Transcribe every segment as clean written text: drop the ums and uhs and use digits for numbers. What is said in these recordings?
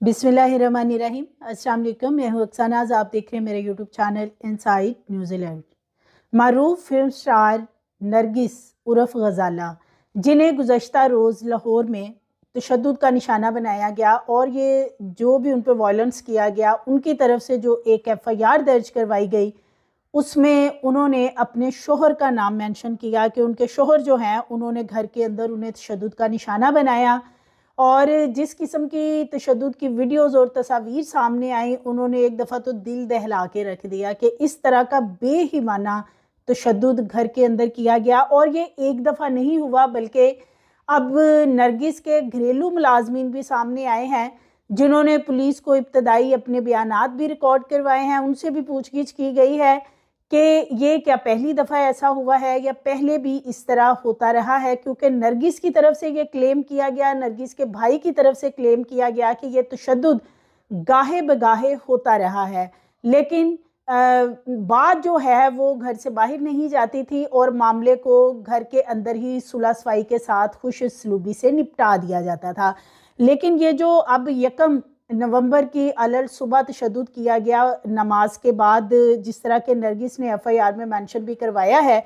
बिस्मिल्लाहिर्रहमानिर्रहीम। अस्सलाम वालेकुम। मैं हूँ अक्सानाज। आप देख रहे हैं मेरे यूट्यूब चैनल इनसाइड न्यूजीलैंड। मारूफ फिल्म स्टार नरगिस उर्फ गजाला, जिन्हें गुज़श्ता रोज़ लाहौर में तशद्दुद का निशाना बनाया गया और ये जो भी उन पर वायलेंस किया गया, उनकी तरफ से जो एक FIR दर्ज करवाई गई, उसमें उन्होंने अपने शोहर का नाम मेंशन किया कि उनके शोहर जो हैं उन्होंने घर के अंदर उन्हें तशद्दुद का निशाना बनाया। और जिस किस्म की तशद्दुद की वीडियोज़ और तस्वीर सामने आई, उन्होंने एक दफ़ा तो दिल दहला के रख दिया कि इस तरह का बेईमाना तशद्दुद घर के अंदर किया गया। और ये एक दफ़ा नहीं हुआ, बल्कि अब नरगिस के घरेलू मुलाजमीन भी सामने आए हैं, जिन्होंने पुलिस को इब्तदाई अपने बयानात भी रिकॉर्ड करवाए हैं। उनसे भी पूछगिछ की गई है कि ये क्या पहली दफ़ा ऐसा हुआ है या पहले भी इस तरह होता रहा है, क्योंकि नरगिस की तरफ से ये क्लेम किया गया, नरगिस के भाई की तरफ से क्लेम किया गया कि ये तशद्दुद गाहे बगाहे होता रहा है। लेकिन बात जो है वो घर से बाहर नहीं जाती थी और मामले को घर के अंदर ही सुलह सफाई के साथ खुश सलूबी से निपटा दिया जाता था। लेकिन ये जो अब 1 नवंबर की अलर्ट सुबह तशद्दुद किया गया नमाज के बाद, जिस तरह के नरगिस ने FIR में मेंशन भी करवाया है,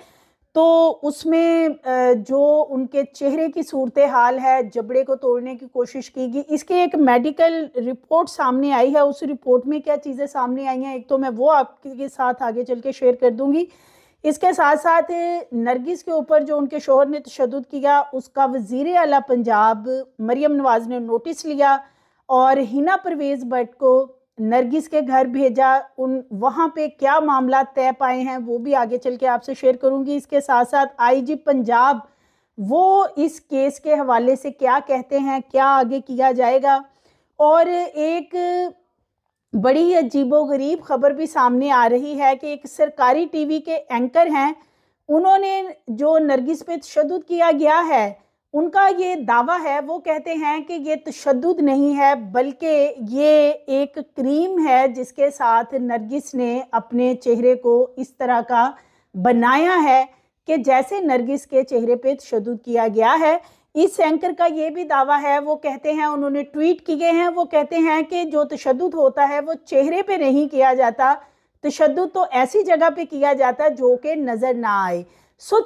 तो उसमें जो उनके चेहरे की सूरत हाल है, जबड़े को तोड़ने की कोशिश की गई। इसकी एक मेडिकल रिपोर्ट सामने आई है। उस रिपोर्ट में क्या चीज़ें सामने आई हैं, एक तो मैं वो आपके साथ आगे चल के शेयर कर दूंगी। इसके साथ साथ नरगिस के ऊपर जो उनके शोहर ने तशद्दुद किया, उसका वज़ीर आला पंजाब मरियम नवाज़ ने नोटिस लिया और हिना परवेज़ भट्ट को नरगिस के घर भेजा। उन वहाँ पे क्या मामला तय पाए हैं वो भी आगे चल के आपसे शेयर करूँगी। इसके साथ साथ IG पंजाब वो इस केस के हवाले से क्या कहते हैं, क्या आगे किया जाएगा। और एक बड़ी अजीबोगरीब खबर भी सामने आ रही है कि एक सरकारी TV के एंकर हैं, उन्होंने जो नरगिस पे तशद्दुद किया गया है, उनका ये दावा है, वो कहते हैं कि ये तशद्दुद नहीं है, बल्कि ये एक क्रीम है जिसके साथ नरगिस ने अपने चेहरे को इस तरह का बनाया है कि जैसे नरगिस के चेहरे पे तशद्दुद किया गया है। इस एंकर का ये भी दावा है, वो कहते हैं, उन्होंने ट्वीट किए हैं, वो कहते हैं कि जो तशद्दुद होता है वो चेहरे पे नहीं किया जाता, तशद्दुद तो ऐसी जगह पे किया जाता है जो कि नज़र ना आए।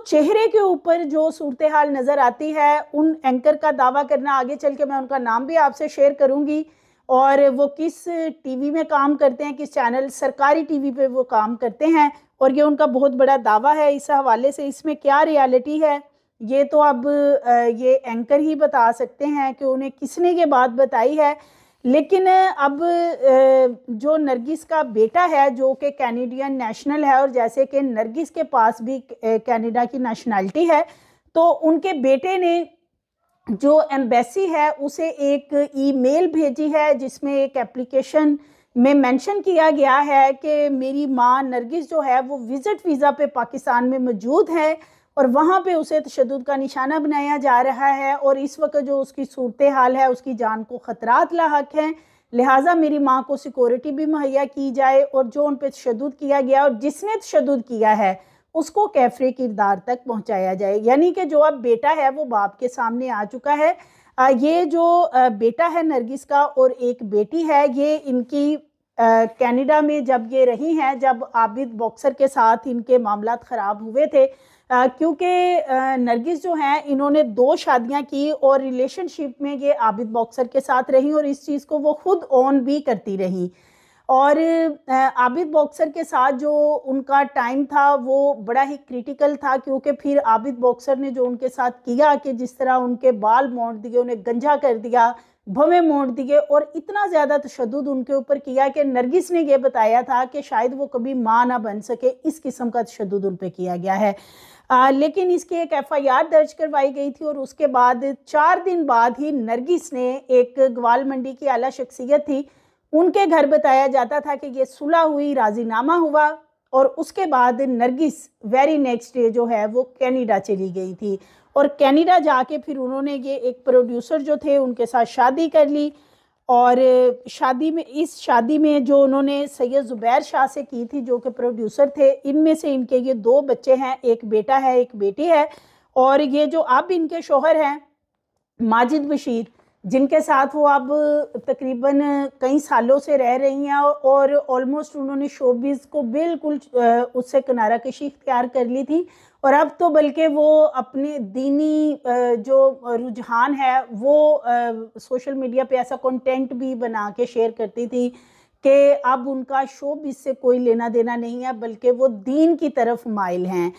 चेहरे के ऊपर जो सूरत हाल नज़र आती है, उन एंकर का दावा करना, आगे चल के मैं उनका नाम भी आपसे शेयर करूंगी और वो किस TV में काम करते हैं, किस चैनल सरकारी TV पे वो काम करते हैं, और ये उनका बहुत बड़ा दावा है। इस हवाले से इसमें क्या रियलिटी है ये तो अब ये एंकर ही बता सकते हैं कि उन्हें किसने ये बात बताई है। लेकिन अब जो नरगिस का बेटा है जो कि कैनेडियन नेशनल है, और जैसे कि नरगिस के पास भी कनाडा की नेशनैलिटी है, तो उनके बेटे ने जो एम्बेसी है उसे एक ईमेल भेजी है जिसमें एक एप्लीकेशन में मेंशन किया गया है कि मेरी माँ नरगिस जो है वो विजिट वीज़ा पे पाकिस्तान में मौजूद है और वहाँ पे उसे तशद्दुद का निशाना बनाया जा रहा है, और इस वक्त जो उसकी सूरत हाल है उसकी जान को ख़तरात लाहक हैं, लिहाजा मेरी माँ को सिक्योरिटी भी मुहैया की जाए और जो उन पर तशद्दुद किया गया और जिसने तशद्दुद किया है उसको कैफरे किरदार तक पहुँचाया जाए। यानी कि जो अब बेटा है वो बाप के सामने आ चुका है। ये जो बेटा है नरगिस का और एक बेटी है, ये इनकी कनाडा में जब ये रही हैं, जब आबिद बॉक्सर के साथ इनके मामलात ख़राब हुए थे, क्योंकि नरगिस जो हैं इन्होंने 2 शादियां की और रिलेशनशिप में ये आबिद बॉक्सर के साथ रही और इस चीज़ को वो खुद ऑन भी करती रही। और आबिद बॉक्सर के साथ जो उनका टाइम था वो बड़ा ही क्रिटिकल था, क्योंकि फिर आबिद बॉक्सर ने जो उनके साथ किया कि जिस तरह उनके बाल मोड़ दिए, उन्हें गंजा कर दिया, भवें मोड़ दिए और इतना ज़्यादा तशद्दुद उनके ऊपर किया कि नरगिस ने यह बताया था कि शायद वो कभी माँ ना बन सके, इस किस्म का तशद्दुद उन पर किया गया है। लेकिन इसकी एक FIR दर्ज करवाई गई थी और उसके बाद 4 दिन बाद ही नरगिस ने, एक ग्वाल मंडी की आला शख्सियत थी, उनके घर बताया जाता था कि ये सुलह हुई, राजीनामा हुआ, और उसके बाद नरगिस वेरी नेक्स्ट डे जो है वो कनाडा चली गई थी और कनाडा जाके फिर उन्होंने ये एक प्रोड्यूसर जो थे उनके साथ शादी कर ली। और इस शादी में जो उन्होंने सैयद ज़ुबैर शाह से की थी जो कि प्रोड्यूसर थे, इनमें से इनके ये 2 बच्चे हैं, एक बेटा है एक बेटी है। और ये जो अब इनके शोहर हैं माजिद बशीर, जिनके साथ वो अब तकरीबन कई सालों से रह रही हैं और ऑलमोस्ट उन्होंने शोबिज़ को बिल्कुल उससे किनारा कशी इख्तियार कर ली थी। और अब तो बल्कि वो अपने दीनी जो रुझान है वो सोशल मीडिया पे ऐसा कंटेंट भी बना के शेयर करती थी कि अब उनका शोबिज़ से कोई लेना देना नहीं है, बल्कि वो दीन की तरफ माइल हैं।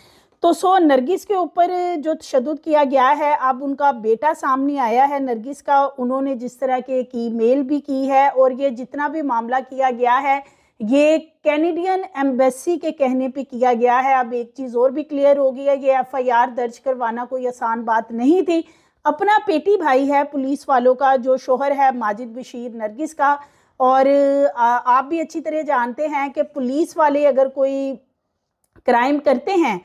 तो नरगिस के ऊपर जो तशद्दुद किया गया है, अब उनका बेटा सामने आया है नरगिस का, उन्होंने जिस तरह के की मेल भी की है और ये जितना भी मामला किया गया है ये कैनेडियन एम्बेसी के कहने पे किया गया है। अब एक चीज़ और भी क्लियर हो गई है, ये एफआईआर दर्ज करवाना कोई आसान बात नहीं थी। अपना पेटी भाई है पुलिस वालों का, जो शोहर है माजिद बशीर नरगिस का। और आप भी अच्छी तरह जानते हैं कि पुलिस वाले अगर कोई क्राइम करते हैं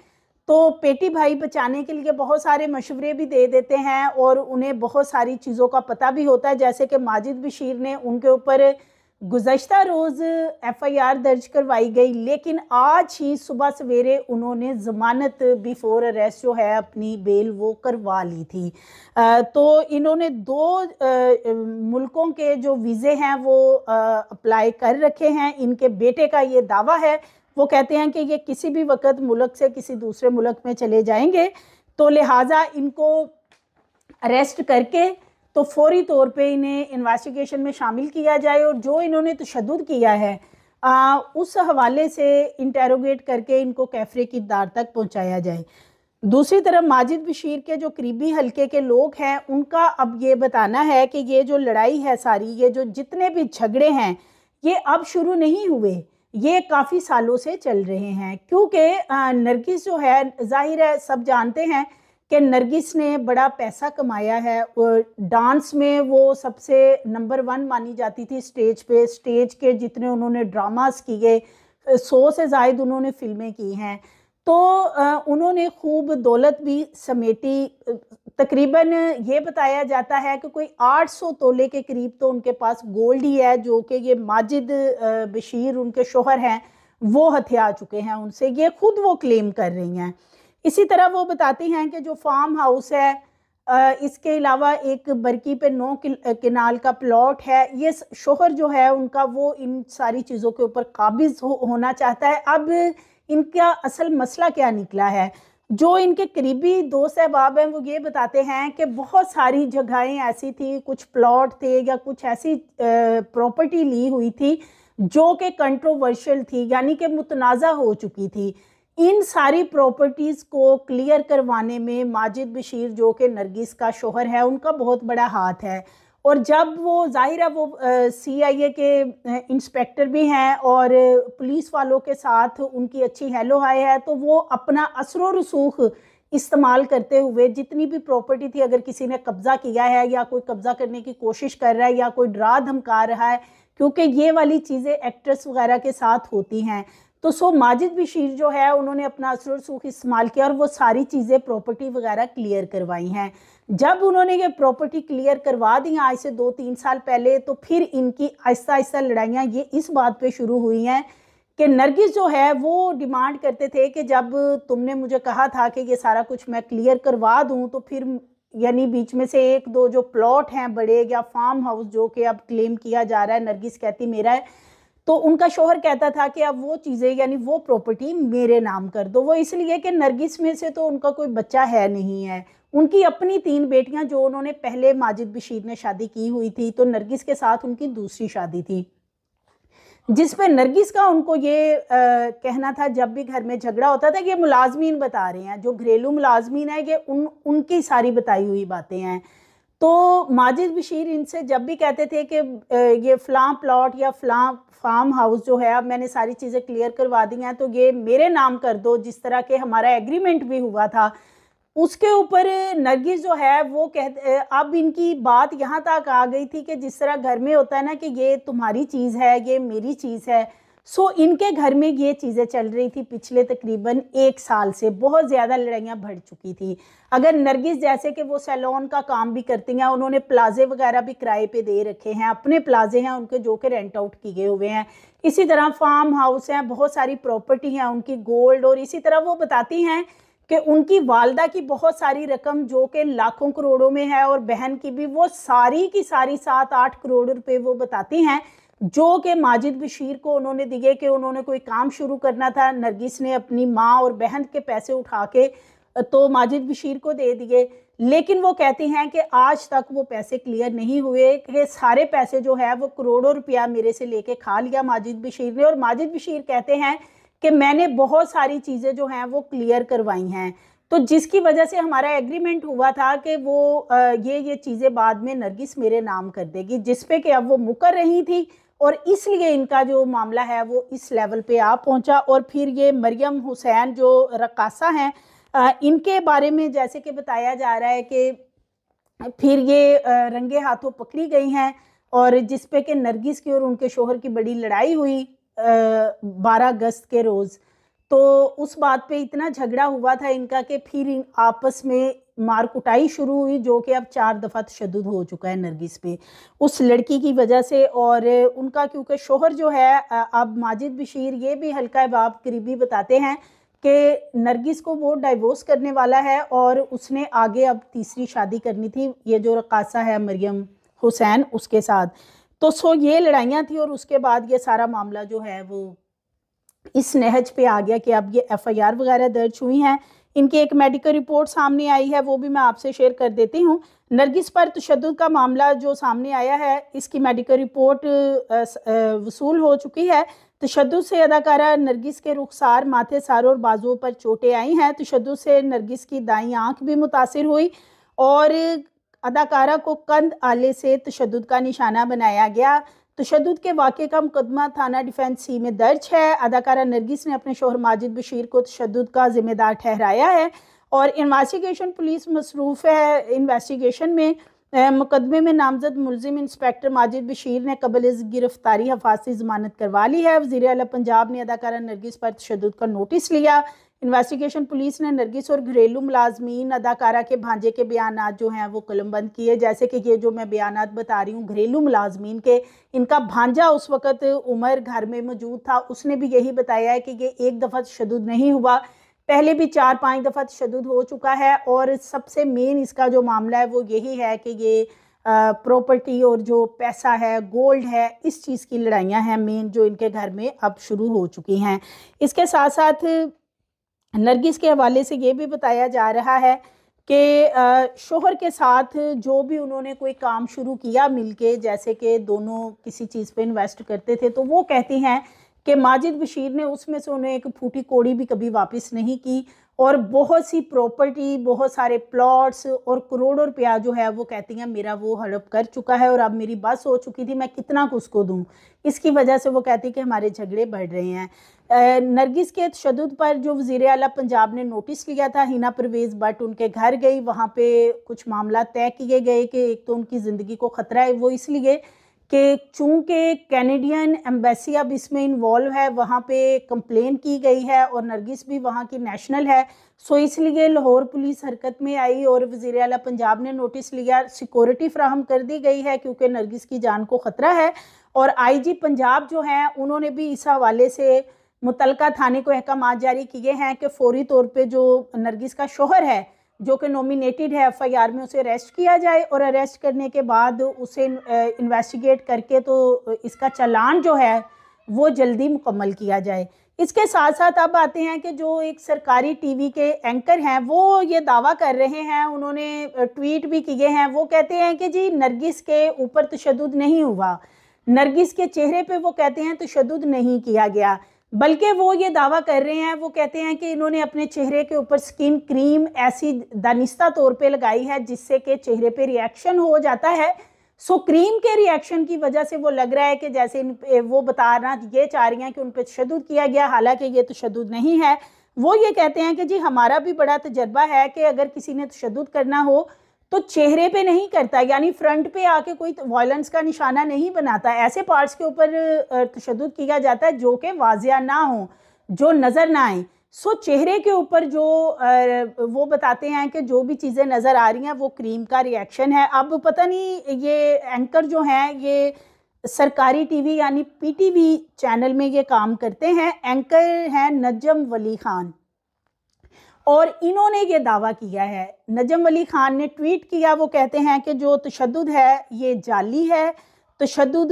तो पेटी भाई बचाने के लिए बहुत सारे मशवरे भी दे देते हैं और उन्हें बहुत सारी चीज़ों का पता भी होता है। जैसे कि माजिद बशीर ने उनके ऊपर गुज़श्ता रोज़ एफआईआर दर्ज करवाई गई, लेकिन आज ही सुबह सवेरे उन्होंने ज़मानत बिफोर अरेस्ट जो है अपनी बेल वो करवा ली थी। तो इन्होंने 2 मुल्कों के जो वीज़े हैं वो अप्लाई कर रखे हैं। इनके बेटे का ये दावा है, वो कहते हैं कि ये किसी भी वक्त मुल्क से किसी दूसरे मुल्क में चले जाएंगे, तो लिहाजा इनको अरेस्ट करके तो फौरी तौर पे इन्हें इन्वेस्टिगेशन में शामिल किया जाए और जो इन्होंने तशद्दुद किया है उस हवाले से इंटेरोगेट करके इनको कैफरे की दार तक पहुंचाया जाए। दूसरी तरफ माजिद बशीर के जो करीबी हल्के के लोग हैं उनका अब ये बताना है कि ये जो लड़ाई है सारी, ये जो जितने भी झगड़े हैं ये अब शुरू नहीं हुए, ये काफ़ी सालों से चल रहे हैं। क्योंकि नरगिस जो है, जाहिर है सब जानते हैं कि नरगिस ने बड़ा पैसा कमाया है और डांस में वो सबसे नंबर 1 मानी जाती थी स्टेज पे। स्टेज के जितने उन्होंने ड्रामास किए, 100 से ज़ायद उन्होंने फिल्में की हैं। तो उन्होंने खूब दौलत भी समेटी। तकरीबन ये बताया जाता है कि कोई 800 तोले के करीब तो उनके पास गोल्ड ही है, जो कि ये माजिद बशीर उनके शोहर हैं वो हथिया चुके हैं उनसे, ये खुद वो क्लेम कर रही हैं। इसी तरह वो बताती हैं कि जो फार्म हाउस है, इसके अलावा एक बरकी पे 9 किनाल का प्लॉट है, ये शोहर जो है उनका वो इन सारी चीज़ों के ऊपर काबिज होना चाहता है। अब इनका असल मसला क्या निकला है, जो इनके करीबी दोस्त अहबाब हैं वो ये बताते हैं कि बहुत सारी जगहें ऐसी थी, कुछ प्लॉट थे या कुछ ऐसी प्रॉपर्टी ली हुई थी जो कि कंट्रोवर्शियल थी, यानी कि मुतनाज़ा हो चुकी थी। इन सारी प्रॉपर्टीज़ को क्लियर करवाने में माजिद बशीर जो कि नरगिस का शोहर है उनका बहुत बड़ा हाथ है। और जब वो जाहिर है वो CIA के इंस्पेक्टर भी हैं और पुलिस वालों के साथ उनकी अच्छी हेलो हाय है, तो वो अपना असर रसूख इस्तेमाल करते हुए जितनी भी प्रॉपर्टी थी, अगर किसी ने कब्ज़ा किया है या कोई कब्ज़ा करने की कोशिश कर रहा है या कोई डरा धमका रहा है, क्योंकि ये वाली चीज़ें एक्ट्रेस वगैरह के साथ होती हैं, तो माजिद बशीर जो है उन्होंने अपना असर रसूख इस्तेमाल किया और वो सारी चीज़ें प्रॉपर्टी वगैरह क्लियर करवाई हैं। जब उन्होंने ये प्रॉपर्टी क्लियर करवा दी आज से 2-3 साल पहले, तो फिर इनकी आहिस्ता आहिस्ता लड़ाइयाँ ये इस बात पे शुरू हुई हैं कि नरगिस जो है वो डिमांड करते थे कि जब तुमने मुझे कहा था कि ये सारा कुछ मैं क्लियर करवा दूँ, तो फिर यानी बीच में से 1-2 जो प्लॉट हैं बड़े या फार्म हाउस जो कि अब क्लेम किया जा रहा है, नरगिस कहती मेरा है, तो उनका शोहर कहता था कि अब वो चीज़ें यानी वो प्रॉपर्टी मेरे नाम कर दो। वो इसलिए कि नरगिस में से तो उनका कोई बच्चा है नहीं है, उनकी अपनी 3 बेटियां जो उन्होंने पहले माजिद बशीर ने शादी की हुई थी, तो नरगिस के साथ उनकी दूसरी शादी थी, जिस पे नरगिस का उनको ये कहना था, जब भी घर में झगड़ा होता था, ये मुलाजमीन बता रहे हैं, जो घरेलू मुलाजमीन है ये उनकी सारी बताई हुई बातें हैं। तो माजिद बशीर इनसे जब भी कहते थे कि ये फ़लाँ प्लॉट या फ़लाँ फार्म हाउस जो है अब मैंने सारी चीज़ें क्लियर करवा दी हैं, तो ये मेरे नाम कर दो, जिस तरह के हमारा एग्रीमेंट भी हुआ था, उसके ऊपर नरगिस जो है वो कहते, अब इनकी बात यहाँ तक आ गई थी कि जिस तरह घर में होता है ना कि ये तुम्हारी चीज़ है, ये मेरी चीज़ है। इनके घर में ये चीज़ें चल रही थी पिछले तकरीबन 1 साल से, बहुत ज़्यादा लड़ाइयाँ बढ़ चुकी थी। अगर नरगिस जैसे कि वो सैलून का काम भी करती हैं, उन्होंने प्लाजे वगैरह भी किराए पे दे रखे हैं, अपने प्लाजे हैं उनके जो कि रेंट आउट किए हुए हैं। इसी तरह फार्म हाउस हैं, बहुत सारी प्रॉपर्टी हैं उनकी, गोल्ड, और इसी तरह वो बताती हैं कि उनकी वालदा की बहुत सारी रकम जो कि लाखों करोड़ों में है और बहन की भी, वो सारी की सारी 7-8 करोड़ रुपए वो बताती हैं जो कि माजिद बशीर को उन्होंने दिए कि उन्होंने कोई काम शुरू करना था। नरगिस ने अपनी माँ और बहन के पैसे उठा के तो माजिद बशीर को दे दिए, लेकिन वो कहती हैं कि आज तक वो पैसे क्लियर नहीं हुए, कि सारे पैसे जो है वो करोड़ों रुपया मेरे से लेके खा लिया माजिद बशीर ने। और माजिद बशीर कहते हैं कि मैंने बहुत सारी चीज़ें जो हैं वो क्लियर करवाई हैं, तो जिसकी वजह से हमारा एग्रीमेंट हुआ था कि वो ये चीज़ें बाद में नरगिस मेरे नाम कर देगी, जिस पे कि अब वो मुकर रही थी और इसलिए इनका जो मामला है वो इस लेवल पे आ पहुंचा। और फिर ये मरियम हुसैन जो रकासा हैं, इनके बारे में जैसे कि बताया जा रहा है कि फिर ये रंगे हाथों पकड़ी गई हैं और जिस पे कि नरगिस की और उनके शोहर की बड़ी लड़ाई हुई 12 अगस्त के रोज़। तो उस बात पे इतना झगड़ा हुआ था इनका कि फिर इन आपस में मार कुटाई शुरू हुई, जो कि अब 4 दफ़ा तशद्दुद हो चुका है नरगिस पे उस लड़की की वजह से। और उनका क्योंकि शोहर जो है अब माजिद बशीर ये भी हल्का बाब करीबी बताते हैं कि नरगिस को वो डाइवोर्स करने वाला है और उसने आगे अब तीसरी शादी करनी थी, ये जो रकासा है मरियम हुसैन उसके साथ। तो ये लड़ाइयाँ थी और उसके बाद ये सारा मामला जो है वो इस नहज पे आ गया कि अब ये एफआईआर वगैरह दर्ज हुई हैं। इनकी एक मेडिकल रिपोर्ट सामने आई है, वो भी मैं आपसे शेयर कर देती हूँ। नरगिस पर तशद्दुद का मामला जो सामने आया है, इसकी मेडिकल रिपोर्ट वसूल हो चुकी है। तशद्दुद से अदाकारा नरगिस के रुखसार, माथे, सर और बाजुओं पर चोटें आई हैं। तशद्दुद से नरगिस की दाईं आंख भी मुतासिर हुई और अदाकारा को कंध आले से तशद्दुद का निशाना बनाया गया। तशद्दुद के वाक़े का मुकदमा थाना डिफेंस सी में दर्ज है। अदाकारा नरगिस ने अपने शोहर माजिद बशीर को तशद्दुद का जिम्मेदार ठहराया है और इन्वेस्टिगेशन पुलिस मसरूफ़ है इन्वेस्टिगेशन में। मुकदमे में नामजद मुलजिम इंस्पेक्टर माजिद बशीर ने कबल गिरफ्तारी हफाजती ज़मानत करवा ली है। वज़ीर आला पंजाब ने अदाकारा नरगिस पर तशद्दुद का नोटिस लिया। इन्वेस्टिगेशन पुलिस ने नरगिस और घरेलू मुलाजमीन अदाकारा के भांजे के बयानात जो हैं वो कलमबंद किए। जैसे कि ये जो मैं बयानात बता रही हूँ घरेलू मुलाजमीन के, इनका भांजा उस वक़्त उमर घर में मौजूद था, उसने भी यही बताया है कि ये एक दफ़ा तशद्दुद नहीं हुआ, पहले भी 4-5 दफ़ा तशद्दुद हो चुका है। और सबसे मेन इसका जो मामला है वो यही है कि ये प्रॉपर्टी और जो पैसा है, गोल्ड है, इस चीज़ की लड़ाइयाँ हैं मेन जो इनके घर में अब शुरू हो चुकी हैं। इसके साथ साथ नरगिस के हवाले से ये भी बताया जा रहा है कि शोहर के साथ जो भी उन्होंने कोई काम शुरू किया मिलके, जैसे कि दोनों किसी चीज़ पे इन्वेस्ट करते थे, तो वो कहती हैं कि माजिद बशीर ने उसमें से उन्हें एक फूटी कौड़ी भी कभी वापस नहीं की और बहुत सी प्रॉपर्टी, बहुत सारे प्लॉट्स और करोड़ों रुपया जो है वो कहती हैं मेरा वो हड़प कर चुका है और अब मेरी बस हो चुकी थी, मैं कितना कुछ को दूँ। इसकी वजह से वो कहती कि हमारे झगड़े बढ़ रहे हैं। नरगिस के तशद्दुद पर जो वज़ीर आला पंजाब ने नोटिस लिया था, हिना परवेज़ भट्ट उनके घर गई, वहाँ पे कुछ मामला तय किए गए कि एक तो उनकी ज़िंदगी को ख़तरा है, वो इसलिए कि चूँकि कैनेडियन एम्बेसी अब इसमें इन्वॉल्व है, वहाँ पे कंप्लेन की गई है और नरगिस भी वहाँ की नेशनल है, सो इसलिए लाहौर पुलिस हरकत में आई और वज़ीर आला पंजाब ने नोटिस लिया, सिक्योरिटी फ्राहम कर दी गई है क्योंकि नरगिस की जान को ख़तरा है। और आईजी पंजाब जो हैं उन्होंने भी इस हवाले से मुतलका थाने को अहकामात जारी किए हैं कि फौरी तौर पे जो नरगिस का शोहर है जो कि नॉमिनेटेड है एफआईआर में, उसे अरेस्ट किया जाए और अरेस्ट करने के बाद उसे इन्वेस्टिगेट करके तो इसका चालान जो है वो जल्दी मुकम्मल किया जाए। इसके साथ साथ अब आते हैं कि जो एक सरकारी टीवी के एंकर हैं वो ये दावा कर रहे हैं, उन्होंने ट्वीट भी किए हैं, वो कहते हैं कि जी नरगिस के ऊपर तशद्दुद नहीं हुआ, नरगिस के चेहरे पे वो कहते हैं तशद्दुद नहीं किया गया, बल्कि वो ये दावा कर रहे हैं, वो कहते हैं कि इन्होंने अपने चेहरे के ऊपर स्किन क्रीम ऐसी दानिस्ता तौर पे लगाई है जिससे कि चेहरे पे रिएक्शन हो जाता है। सो क्रीम के रिएक्शन की वजह से वो लग रहा है कि जैसे वो बताना ये चाह रही हैं कि उन पर तशद्दुद किया गया, हालांकि ये तशद्दुद नहीं है। वो ये कहते हैं कि जी हमारा भी बड़ा तजर्बा है कि अगर किसी ने तशद्दुद करना हो तो चेहरे पे नहीं करता, यानी फ्रंट पे आके कोई वायलेंस का निशाना नहीं बनाता, ऐसे पार्ट्स के ऊपर तशद्दुद किया जाता है जो कि वाजिया ना हो, जो नज़र ना आए। सो चेहरे के ऊपर जो वो बताते हैं कि जो भी चीज़ें नज़र आ रही हैं वो क्रीम का रिएक्शन है। अब पता नहीं ये एंकर जो हैं ये सरकारी टीवी यानी पीटीवी चैनल में ये काम करते हैं, एंकर हैं नजम वली खान और इन्होंने ये दावा किया है, नजम वली खान ने ट्वीट किया, वो कहते हैं कि जो तशद्दुद है ये जाली है, तशद्दुद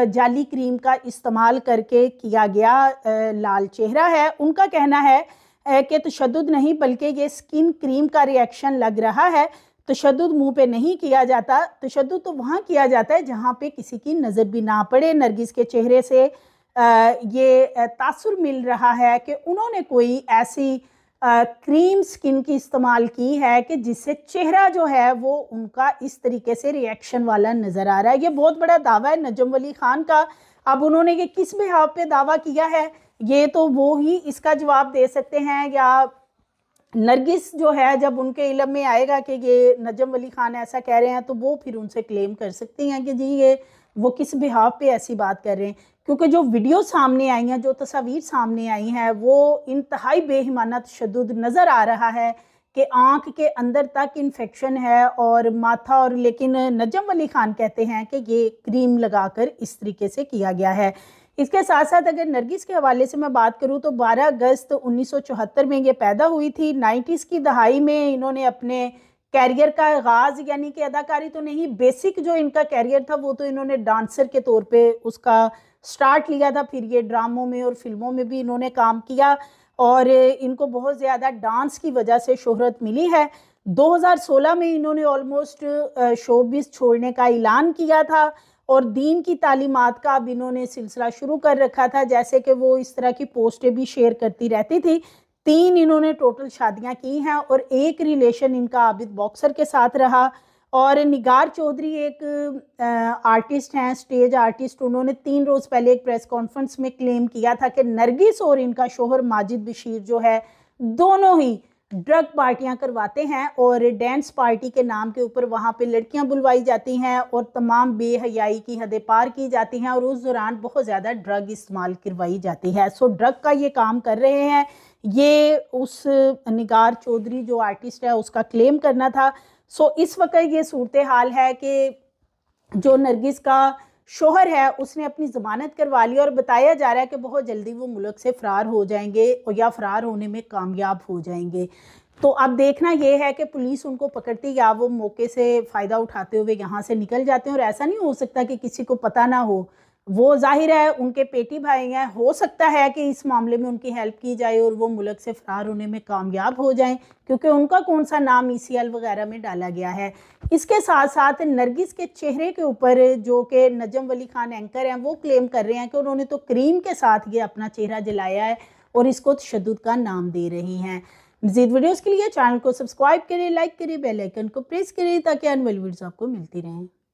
जाली क्रीम का इस्तेमाल करके किया गया लाल चेहरा है। उनका कहना है कि तशद्दुद नहीं बल्कि ये स्किन क्रीम का रिएक्शन लग रहा है, तशद्दुद मुंह पे नहीं किया जाता, तशद्दुद तो वहाँ किया जाता है जहाँ पे किसी की नज़र भी ना पड़े। नरगिस के चेहरे से ये तासुर मिल रहा है कि उन्होंने कोई ऐसी क्रीम स्किन की इस्तेमाल की है कि जिससे चेहरा जो है वो उनका इस तरीके से रिएक्शन वाला नज़र आ रहा है। ये बहुत बड़ा दावा है नजम वली खान का। अब उन्होंने ये किस बिहाव पे दावा किया है ये तो वो ही इसका जवाब दे सकते हैं, या नरगिस जो है जब उनके इल्म में आएगा कि ये नजम वली खान ऐसा कह रहे हैं तो वो फिर उनसे क्लेम कर सकती हैं कि जी ये वो किस बिहाव पे ऐसी बात कर रहे हैं। क्योंकि जो वीडियो सामने आई हैं, जो तस्वीर सामने आई हैं, वो इंतहाई बेईमाना तशद्दुद नज़र आ रहा है कि आँख के अंदर तक इन्फेक्शन है और माथा, और लेकिन नजम वली खान कहते हैं कि ये क्रीम लगाकर इस तरीके से किया गया है। इसके साथ साथ अगर नरगिस के हवाले से मैं बात करूं तो 12 अगस्त 1974 में ये पैदा हुई थी। 90s की दहाई में इन्होंने अपने कैरियर का आगाज़, यानी कि अदाकारी तो नहीं, बेसिक जो इनका कैरियर था वो तो इन्होंने डांसर के तौर पे उसका स्टार्ट लिया था। फिर ये ड्रामों में और फिल्मों में भी इन्होंने काम किया और इनको बहुत ज़्यादा डांस की वजह से शोहरत मिली है। 2016 में इन्होंने ऑलमोस्ट शोबिज़ छोड़ने का ऐलान किया था और दीन की तालीमात का अब इन्होंने सिलसिला शुरू कर रखा था, जैसे कि वो इस तरह की पोस्टें भी शेयर करती रहती थी। 3 इन्होंने टोटल शादियां की हैं और एक रिलेशन इनका आबिद बॉक्सर के साथ रहा। और निगार चौधरी एक आर्टिस्ट हैं, स्टेज आर्टिस्ट, उन्होंने 3 रोज़ पहले एक प्रेस कॉन्फ्रेंस में क्लेम किया था कि नरगिस और इनका शोहर माजिद बशीर जो है दोनों ही ड्रग पार्टियां करवाते हैं और डांस पार्टी के नाम के ऊपर वहाँ पे लड़कियां बुलवाई जाती हैं और तमाम बेहयाई की हदें पार की जाती हैं और उस दौरान बहुत ज़्यादा ड्रग इस्तेमाल करवाई जाती है। सो ड्रग का ये काम कर रहे हैं, ये उस निगार चौधरी जो आर्टिस्ट है उसका क्लेम करना था। सो इस वक्त ये सूरत हाल है कि जो नरगिस का शोहर है उसने अपनी ज़मानत करवा ली और बताया जा रहा है कि बहुत जल्दी वो मुल्क से फ़रार हो जाएंगे या फ़रार होने में कामयाब हो जाएंगे। तो अब देखना ये है कि पुलिस उनको पकड़ती या वो मौके से फ़ायदा उठाते हुए यहाँ से निकल जाते हैं। और ऐसा नहीं हो सकता कि किसी को पता ना हो, वो जाहिर है उनके पेटी भाई हैं, हो सकता है कि इस मामले में उनकी हेल्प की जाए और वो मुल्क से फ़रार होने में कामयाब हो जाएं, क्योंकि उनका कौन सा नाम ECL वगैरह में डाला गया है। इसके साथ साथ नरगिस के चेहरे के ऊपर जो कि नजम वली खान एंकर हैं वो क्लेम कर रहे हैं कि उन्होंने तो क्रीम के साथ ये अपना चेहरा जलाया है और इसको तशद्दुद का नाम दे रही हैं। मज़ीद वीडियोज़ के लिए चैनल को सब्सक्राइब करें, लाइक करें, बेल आइकन को प्रेस करें ताकि आने वाली वीडियोज़ आपको मिलती रहें।